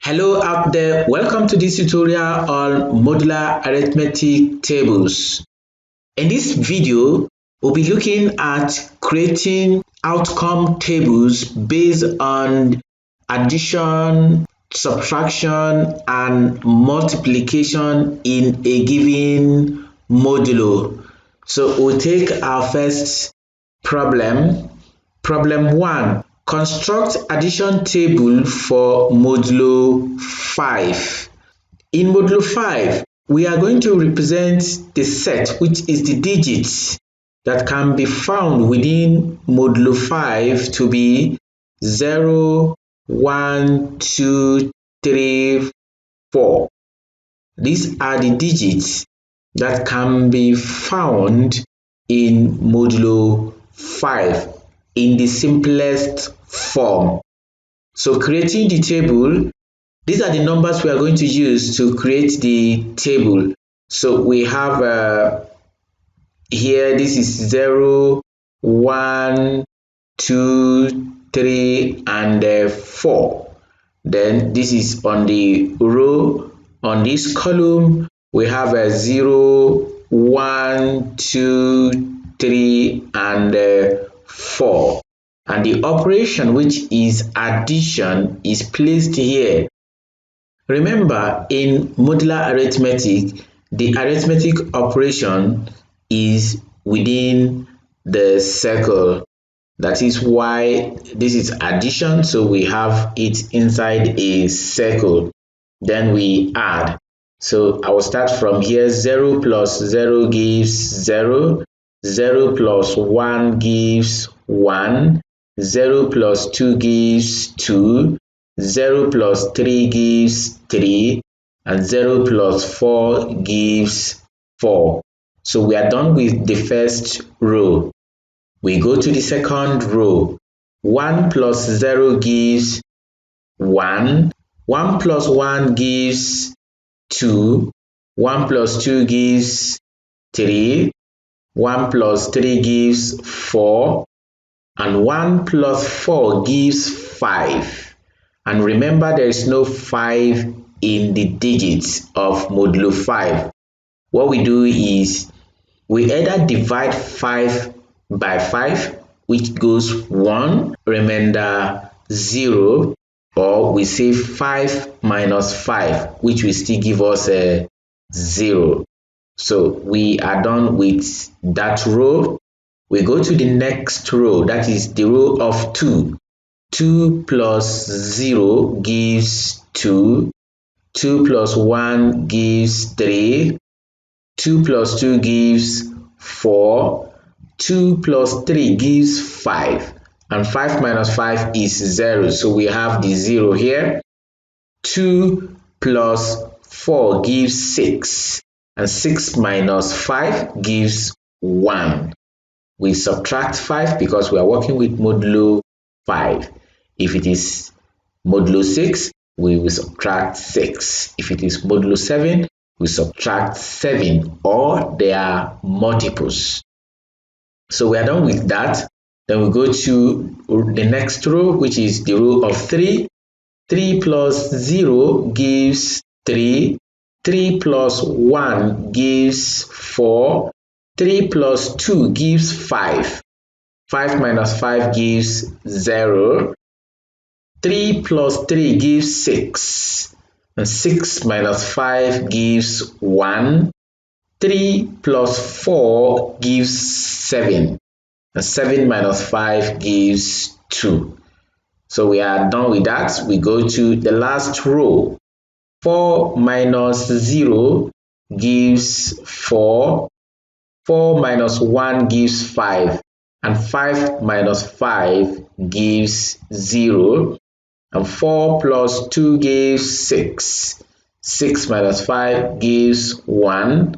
Hello out there, welcome to this tutorial on modular arithmetic tables. In this video, we'll be looking at creating outcome tables based on addition, subtraction, and multiplication in a given modulo. So we'll take our first problem. Problem 1. Construct addition table for modulo 5. In modulo 5, we are going to represent the set, which is the digits that can be found within modulo 5 to be 0, 1, 2, 3, 4. These are the digits that can be found in modulo 5 in the simplest form. So creating the table, these are the numbers we are going to use to create the table. So we have here, this is 0, 1, 2, 3, and 4. Then this is on the row. On this column, we have a 0, 1, 2, 3, and 4. And the operation, which is addition, is placed here. Remember, in modular arithmetic, the arithmetic operation is within the circle. That is why this is addition, so we have it inside a circle. Then we add. So I will start from here. 0 plus 0 gives 0. 0 plus 1 gives 1. 0 plus 2 gives 2. 0 plus 3 gives 3. And 0 plus 4 gives 4. So we are done with the first row. We go to the second row. 1 plus 0 gives 1. 1 plus 1 gives 2. 1 plus 2 gives 3. 1 plus 3 gives 4. And 1 plus 4 gives 5. And remember, there is no 5 in the digits of modulo 5. What we do is we either divide 5 by 5, which goes 1, remainder 0, or we say 5 minus 5, which will still give us a 0. So we are done with that row. We go to the next row, that is the row of 2. 2 plus 0 gives 2. 2 plus 1 gives 3. 2 plus 2 gives 4. 2 plus 3 gives 5. And 5 minus 5 is 0. So we have the 0 here. 2 plus 4 gives 6. And 6 minus 5 gives 1. We subtract 5 because we are working with modulo 5. If it is modulo 6, we will subtract 6. If it is modulo 7, we subtract 7, or they are multiples. So we are done with that. Then we go to the next row, which is the row of 3. 3 plus 0 gives 3. 3 plus 1 gives 4. 3 plus 2 gives 5. 5 minus 5 gives 0. 3 plus 3 gives 6. And 6 minus 5 gives 1. 3 plus 4 gives 7. And 7 minus 5 gives 2. So we are done with that. We go to the last row. 4 minus 0 gives 4. 4 minus 1 gives 5. And 5 minus 5 gives 0. And 4 plus 2 gives 6. 6 minus 5 gives 1.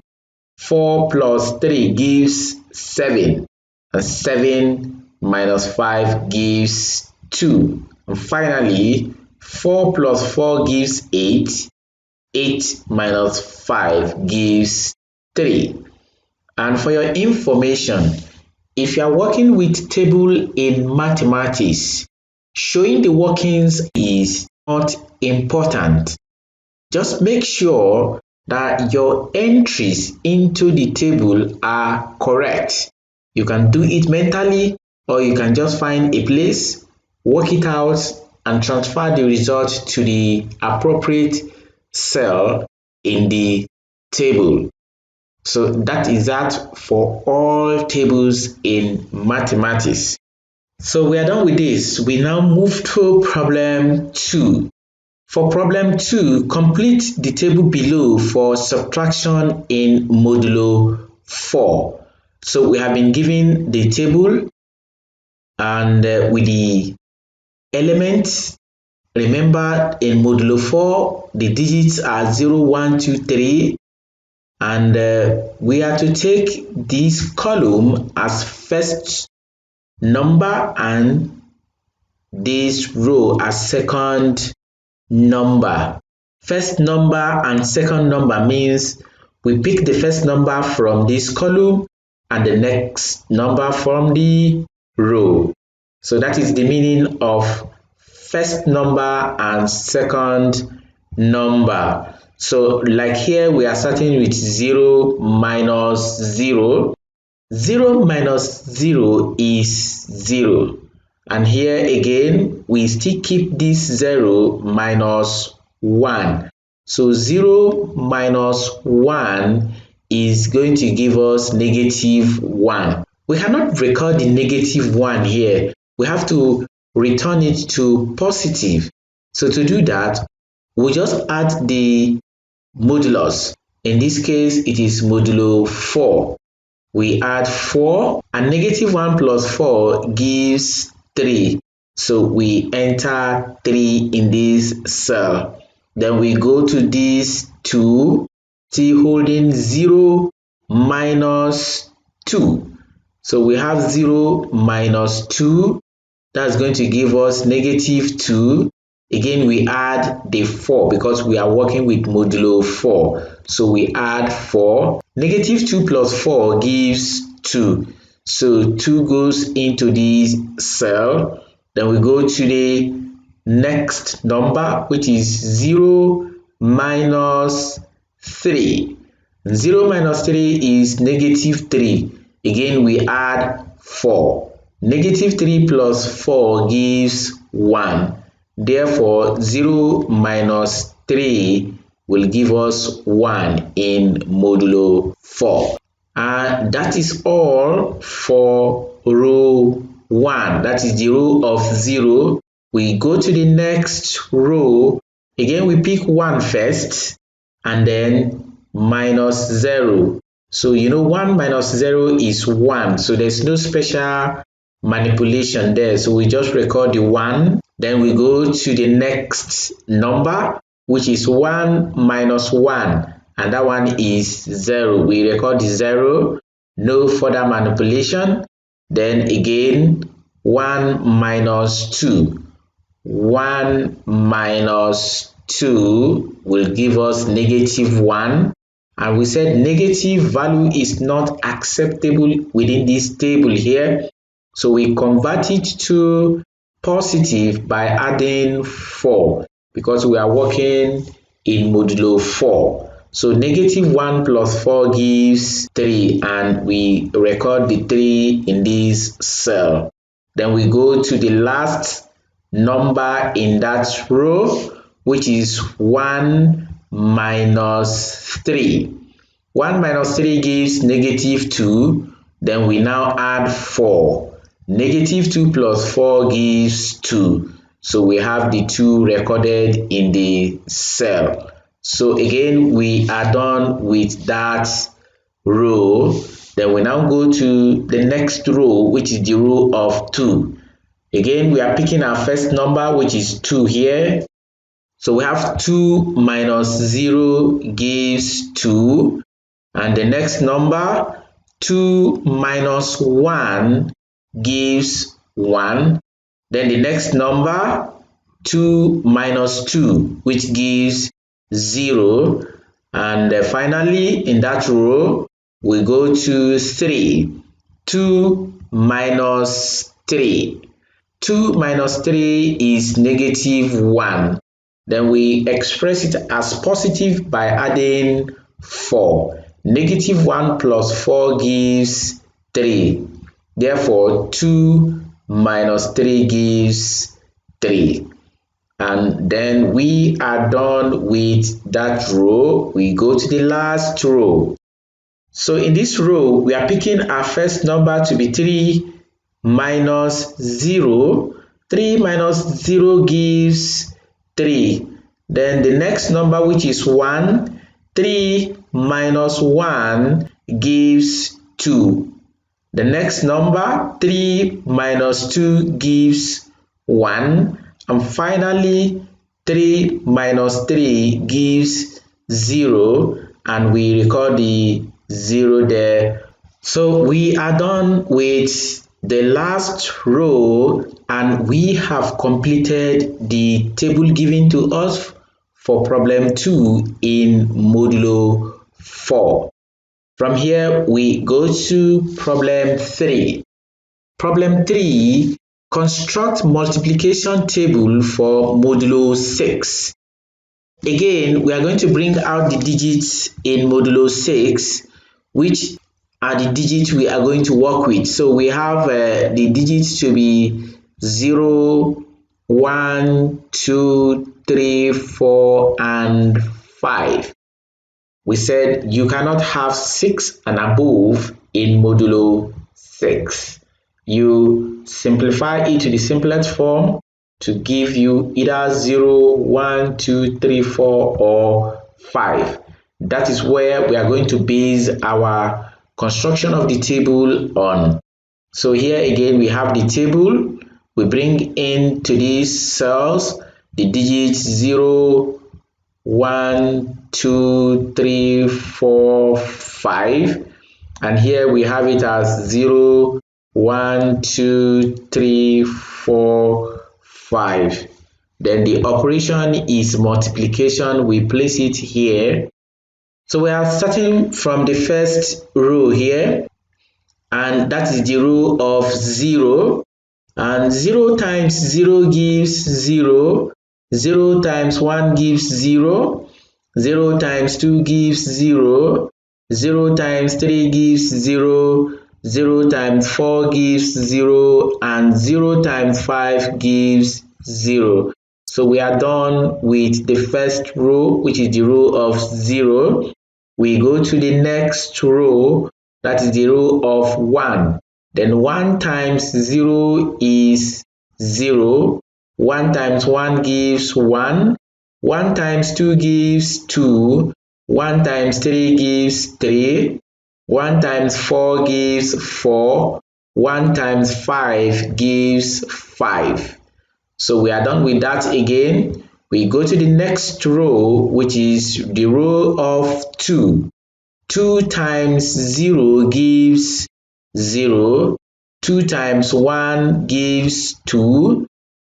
4 plus 3 gives 7. And 7 minus 5 gives 2. And finally, 4 plus 4 gives 8. 8 minus 5 gives 3. And for your information, if you are working with table in mathematics, showing the workings is not important. Just make sure that your entries into the table are correct. You can do it mentally, or you can just find a place, work it out, and transfer the result to the appropriate cell in the table. So that is that for all tables in mathematics. So we are done with this. We now move to problem 2. For problem 2, complete the table below for subtraction in modulo 4. So we have been given the table and with the elements. Remember, in modulo 4, the digits are 0, 1, 2, 3, and we are to take this column as first number and this row as second number. First number and second number means we pick the first number from this column and the next number from the row. So that is the meaning of first number and second number. So like here, we are starting with 0 minus 0. 0 minus 0 is 0. And here again, we still keep this 0 minus 1. So 0 minus 1 is going to give us negative 1. We cannot record the negative 1 here. We have to return it to positive. So to do that, we just add the modulus. In this case, it is modulo 4. We add 4 and negative 1 plus 4 gives 3. So we enter 3 in this cell. Then we go to this 2, still holding 0 minus 2. So we have 0 minus 2. That's going to give us negative 2. Again, we add the 4 because we are working with modulo 4. So we add 4. Negative 2 plus 4 gives 2. So 2 goes into this cell. Then we go to the next number, which is 0 minus 3. 0 minus 3 is negative 3. Again, we add 4. Negative 3 plus 4 gives 1. Therefore, 0 minus 3 will give us 1 in modulo 4. And that is all for row 1. That is the row of 0. We go to the next row. Again, we pick 1 first and then minus 0. So you know 1 minus 0 is 1. So there's no special manipulation there. So we just record the 1. Then we go to the next number, which is 1 minus 1. And that one is 0. We record the 0. No further manipulation. Then again, 1 minus 2. 1 minus 2 will give us negative 1. And we said negative value is not acceptable within this table here. So we convert it to positive by adding 4 because we are working in modulo 4. So negative 1 plus 4 gives 3 and we record the 3 in this cell. Then we go to the last number in that row, which is 1 minus 3. 1 minus 3 gives negative 2. Then we now add 4. Negative 2 plus 4 gives 2. So we have the 2 recorded in the cell. So again, we are done with that row. Then we now go to the next row, which is the row of 2. Again, we are picking our first number, which is 2 here. So we have 2 minus 0 gives 2. And the next number, 2 minus 1 gives 1. Then the next number, 2 minus 2, which gives 0. And finally, in that row, we go to 3. 2 minus 3. 2 minus 3 is negative 1. Then we express it as positive by adding 4. Negative 1 plus 4 gives 3. Therefore, 2 minus 3 gives 3. And then we are done with that row. We go to the last row. So in this row, we are picking our first number to be 3 minus 0. 3 minus 0 gives 3. Then the next number, which is 1, 3 minus 1 gives 2. The next number, 3 minus 2 gives 1. And finally, 3 minus 3 gives 0. And we record the 0 there. So we are done with the last row, and we have completed the table given to us for problem 2 in modulo 4. From here, we go to problem 3. Problem 3, construct multiplication table for modulo 6. Again, we are going to bring out the digits in modulo 6, which are the digits we are going to work with. So we have the digits to be 0, 1, 2, 3, 4, and 5. We said you cannot have 6 and above in modulo 6. You simplify it to the simplest form to give you either 0, 1, 2, 3, 4, or 5. That is where we are going to base our construction of the table on. So here again we have the table. We bring into these cells the digits 0, 1, 2, 3, 4, 5. And here we have it as 0, 1, 2, 3, 4, 5. Then the operation is multiplication. We place it here. So we are starting from the first row here, and that is the row of 0. And 0 times 0 gives 0. 0 times 1 gives 0. 0 times 2 gives 0. 0 times 3 gives 0. 0 times 4 gives 0. And 0 times 5 gives 0. So we are done with the first row, which is the row of 0. We go to the next row, that is the row of 1. Then 1 times 0 is 0. 1 times 1 gives 1. 1 times 2 gives 2. 1 times 3 gives 3. 1 times 4 gives 4. 1 times 5 gives 5. So we are done with that again. We go to the next row, which is the row of 2. 2 times 0 gives 0. 2 times 1 gives 2.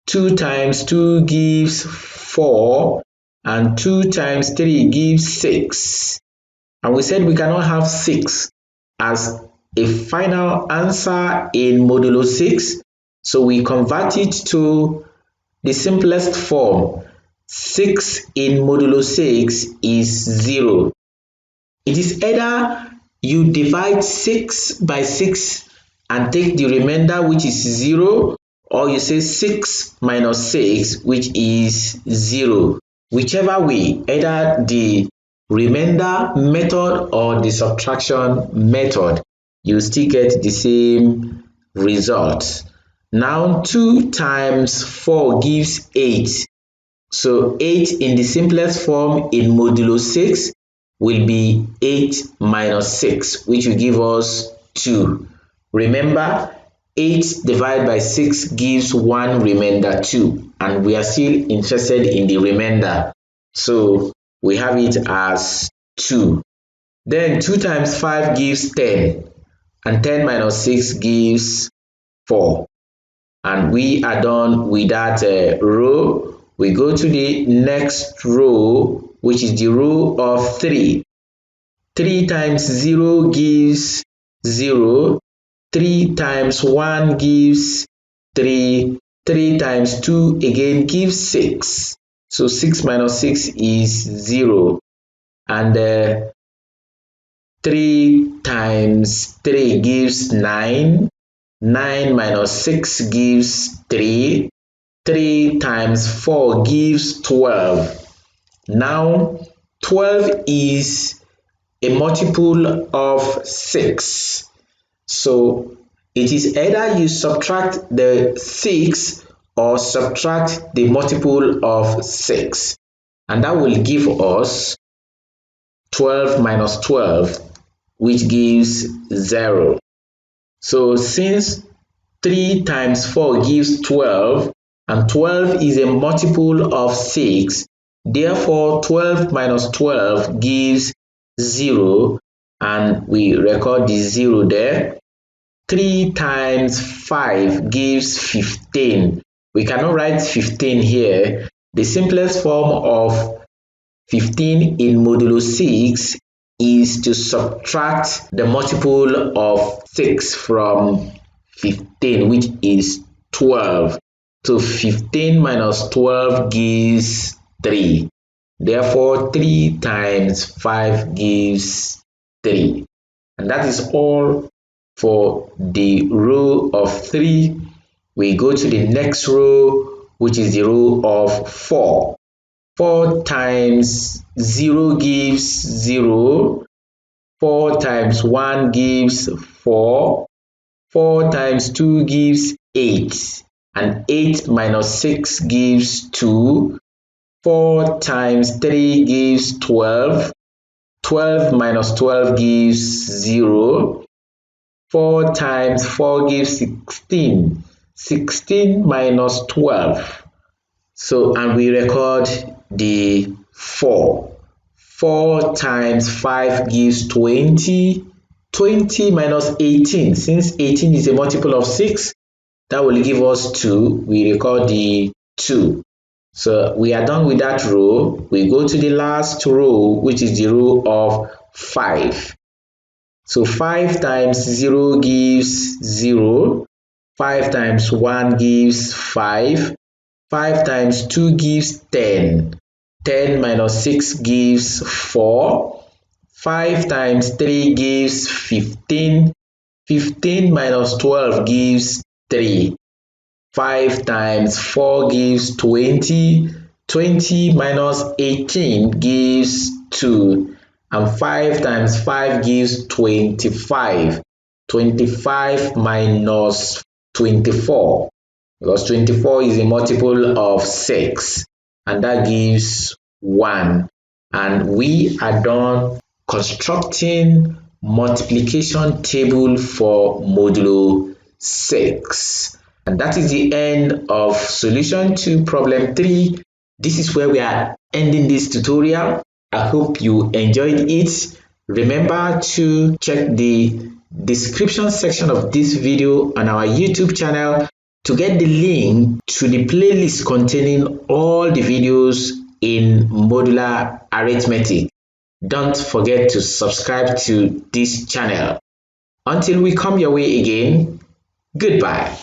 2 times 2 gives 4. And 2 times 3 gives 6. And we said we cannot have 6 as a final answer in modulo 6. So we convert it to the simplest form. 6 in modulo 6 is 0. It is either you divide 6 by 6 and take the remainder, which is 0, or you say 6 minus 6, which is 0. Whichever way, either the remainder method or the subtraction method, you still get the same result. Now 2 times 4 gives 8. So 8 in the simplest form in modulo 6 will be 8 minus 6, which will give us 2. Remember, 8 divided by 6 gives 1 remainder 2, and we are still interested in the remainder. So we have it as 2. Then 2 times 5 gives 10, and 10 minus 6 gives 4. And we are done with that row. We go to the next row, which is the row of 3. 3 times 0 gives 0. 3 times 1 gives 3. 3 times 2 again gives 6. So 6 minus 6 is 0. And 3 times 3 gives 9. 9 minus 6 gives 3. 3 times 4 gives 12. Now 12 is a multiple of 6. So it is either you subtract the 6 or subtract the multiple of 6. And that will give us 12 minus 12, which gives 0. So since 3 times 4 gives 12, and 12 is a multiple of 6, therefore 12 minus 12 gives 0, and we record the 0 there. 3 times 5 gives 15. We cannot write 15 here. The simplest form of 15 in modulo 6 is to subtract the multiple of 6 from 15, which is 12. So 15 minus 12 gives 3. Therefore, 3 times 5 gives 3. And that is all for the row of 3. We go to the next row, which is the row of 4. 4 times 0 gives 0. 4 times 1 gives 4. 4 times 2 gives 8. And 8 minus 6 gives 2. 4 times 3 gives 12. 12 minus 12 gives 0. 4 times 4 gives 16. 16 minus 12. So, and we record the 4. 4 times 5 gives 20. 20 minus 18. Since 18 is a multiple of 6, that will give us 2. We record the 2. So we are done with that row. We go to the last row, which is the row of 5. So 5 times 0 gives 0. 5 times 1 gives 5. 5 times 2 gives 10. 10 minus 6 gives 4. 5 times 3 gives 15. 15 minus 12 gives 3. 5 times 4 gives 20. 20 minus 18 gives 2. And 5 times 5 gives 25. 25 minus 24. Because 24 is a multiple of 6. And that gives 1. And we are done constructing multiplication table for modulo 6. And that is the end of solution to problem 3. This is where we are ending this tutorial. I hope you enjoyed it. Remember to check the description section of this video on our YouTube channel to get the link to the playlist containing all the videos in modular arithmetic. Don't forget to subscribe to this channel. Until we come your way again, goodbye.